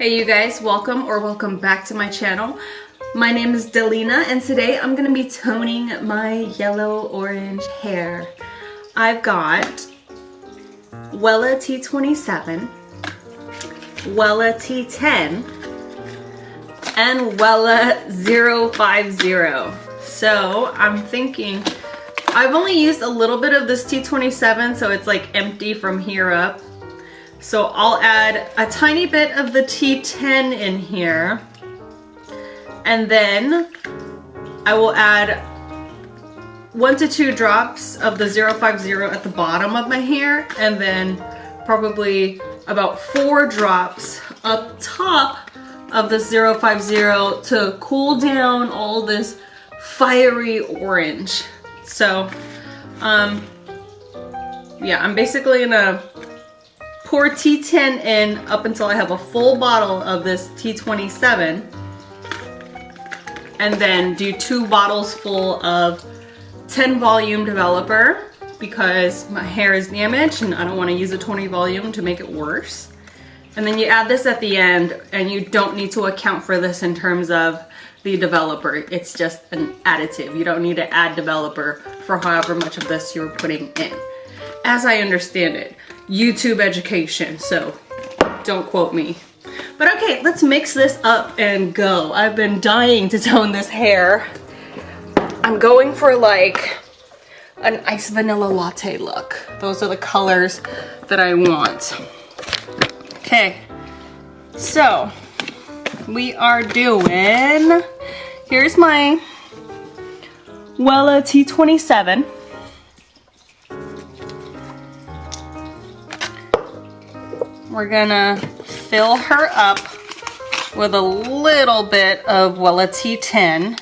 Hey you guys, welcome back to my channel. My name is Delina and today I'm going to be toning my yellow-orange hair. I've got Wella T27, Wella T10, and Wella 050. So I'm thinking, I've only used a little bit of this T27, so it's like empty from here up. So I'll add a tiny bit of the T10 in here, and then I will add 1 to 2 drops of the 050 at the bottom of my hair, and then probably about 4 drops up top of the 050 to cool down all this fiery orange. So yeah, I'm basically gonna pour T10 in up until I have a full bottle of this T27, and then do 2 bottles full of 10 volume developer because my hair is damaged and I don't want to use a 20 volume to make it worse. And then you add this at the end, and you don't need to account for this in terms of the developer. It's just an additive. You don't need to add developer for however much of this you're putting in, as I understand it. YouTube education, so don't quote me. But okay, let's mix this up and go. I've been dying to tone this hair. I'm going for like an iced vanilla latte look. Those are the colors that I want. Okay, so we are doing, here's my Wella T27. We're gonna fill her up with a little bit of Wella T10.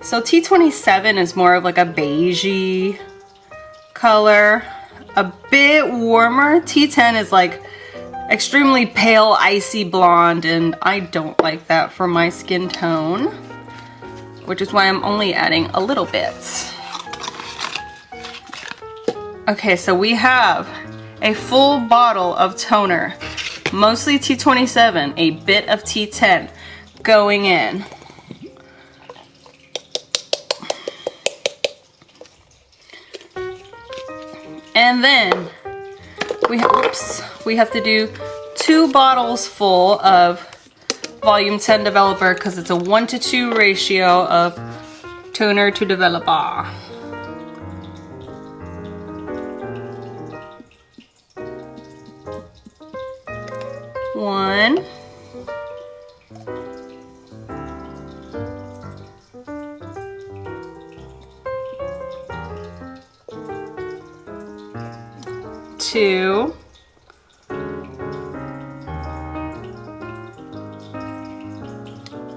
So T27 is more of like a beigey color, a bit warmer. T10 is like extremely pale, icy blonde, and I don't like that for my skin tone, which is why I'm only adding a little bit. Okay, so we have a full bottle of toner, mostly T27, a bit of T10 going in. And then we have to do 2 bottles full of volume 10 developer because it's a 1 to 2 ratio of toner to developer. One, two,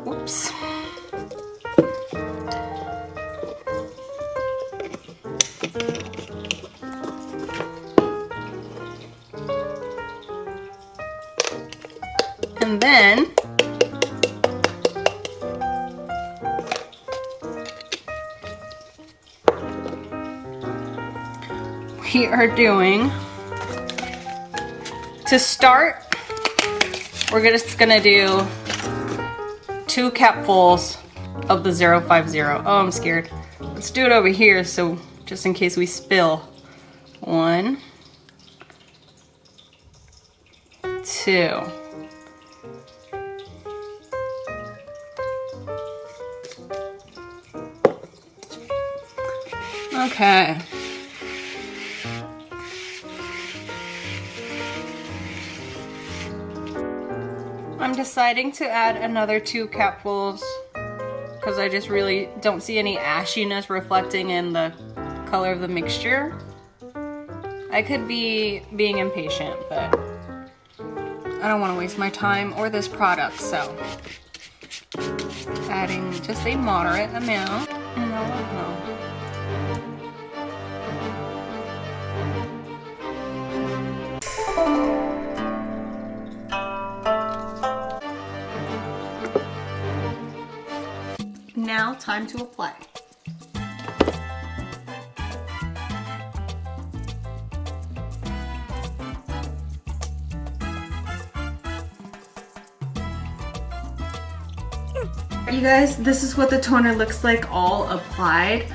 whoops, and then we are doing, to start, we're just gonna do 2 capfuls of the 050. Oh, I'm scared. Let's do it over here, so just in case we spill. 1, 2. Okay. I'm deciding to add another 2 capfuls because I just really don't see any ashiness reflecting in the color of the mixture. I could be being impatient, but I don't want to waste my time or this product, so adding just a moderate amount. Now, time to apply. You guys, this is what the toner looks like all applied.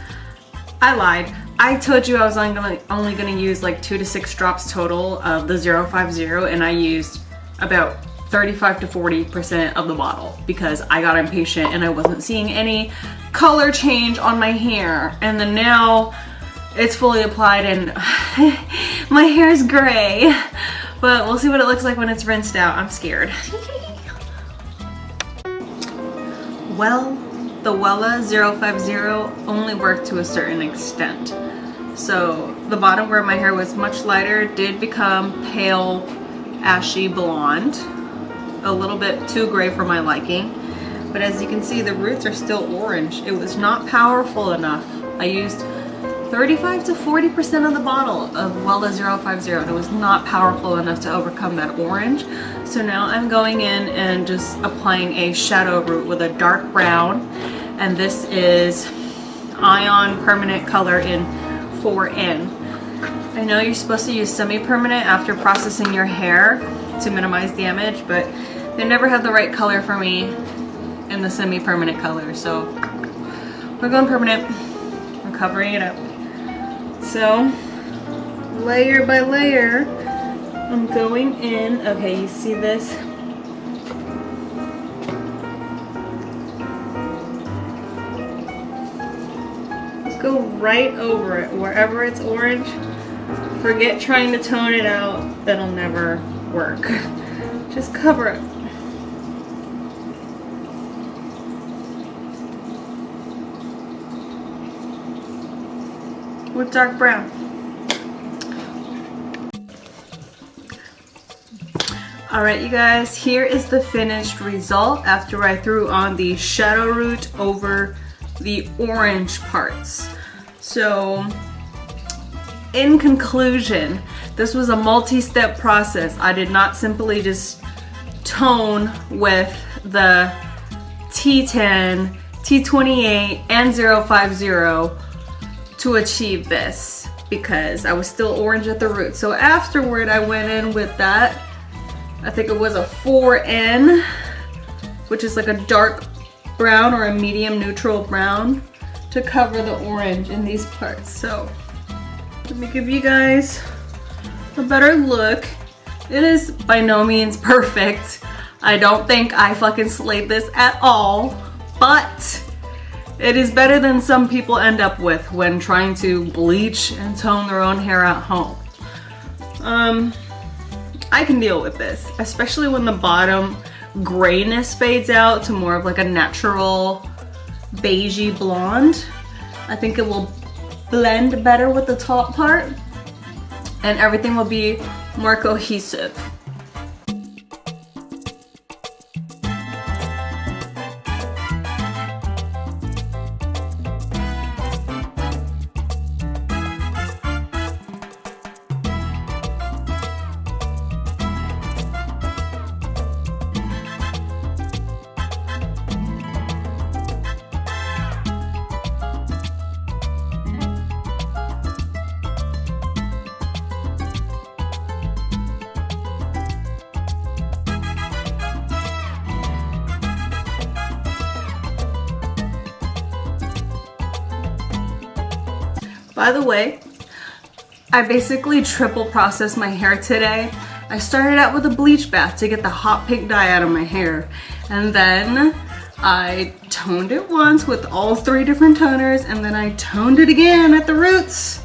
I lied. I told you I was only gonna use like 2 to 6 drops total of the 050, and I used about 35 to 40% of the bottle because I got impatient and I wasn't seeing any color change on my hair. And then now it's fully applied and my hair is gray. But we'll see what it looks like when it's rinsed out. I'm scared. Well, the Wella 050 only worked to a certain extent. So the bottom where my hair was much lighter did become pale, ashy blonde. A little bit too gray for my liking. But as you can see, the roots are still orange. It was not powerful enough. I used 35 to 40% of the bottle of Wella 050 and it was not powerful enough to overcome that orange. So now I'm going in and just applying a shadow root with a dark brown, and this is Ion Permanent Color in 4N. I know you're supposed to use semi-permanent after processing your hair to minimize damage, but they never had the right color for me in the semi-permanent color, so we're going permanent. We're covering it up. So, layer by layer, I'm going in. Okay, you see this? Just go right over it. Wherever it's orange, forget trying to tone it out. That'll never work. Just cover it. With dark brown. Alright you guys, here is the finished result after I threw on the shadow root over the orange parts. So, in conclusion, this was a multi-step process. I did not simply just tone with the T10, T28, and 050 to achieve this because I was still orange at the root. So afterward I went in with that, I think it was a 4N, which is like a dark brown or a medium neutral brown to cover the orange in these parts. So let me give you guys a better look. It is by no means perfect. I don't think I fucking slayed this at all, but it is better than some people end up with when trying to bleach and tone their own hair at home. I can deal with this, especially when the bottom grayness fades out to more of like a natural beigey blonde. I think it will blend better with the top part and everything will be more cohesive. By the way, I basically triple processed my hair today. I started out with a bleach bath to get the hot pink dye out of my hair. And then I toned it once with all 3 different toners, and then I toned it again at the roots.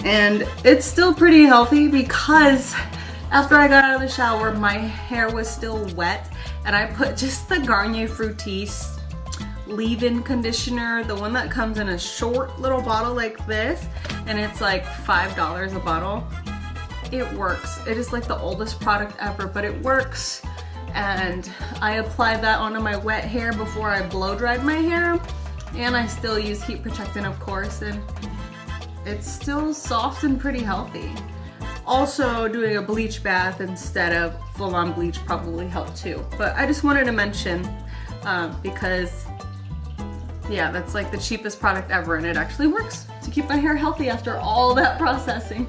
And it's still pretty healthy because after I got out of the shower, my hair was still wet, and I put just the Garnier Fructis leave-in conditioner, the one that comes in a short little bottle like this, and it's like $5 a bottle. It works. It is like the oldest product ever, but it works. And I applied that onto my wet hair before I blow dried my hair, and I still use heat protectant, of course, and it's still soft and pretty healthy. Also, doing a bleach bath instead of full-on bleach probably helped too. But I just wanted to mention because yeah, that's like the cheapest product ever, and it actually works to keep my hair healthy after all that processing.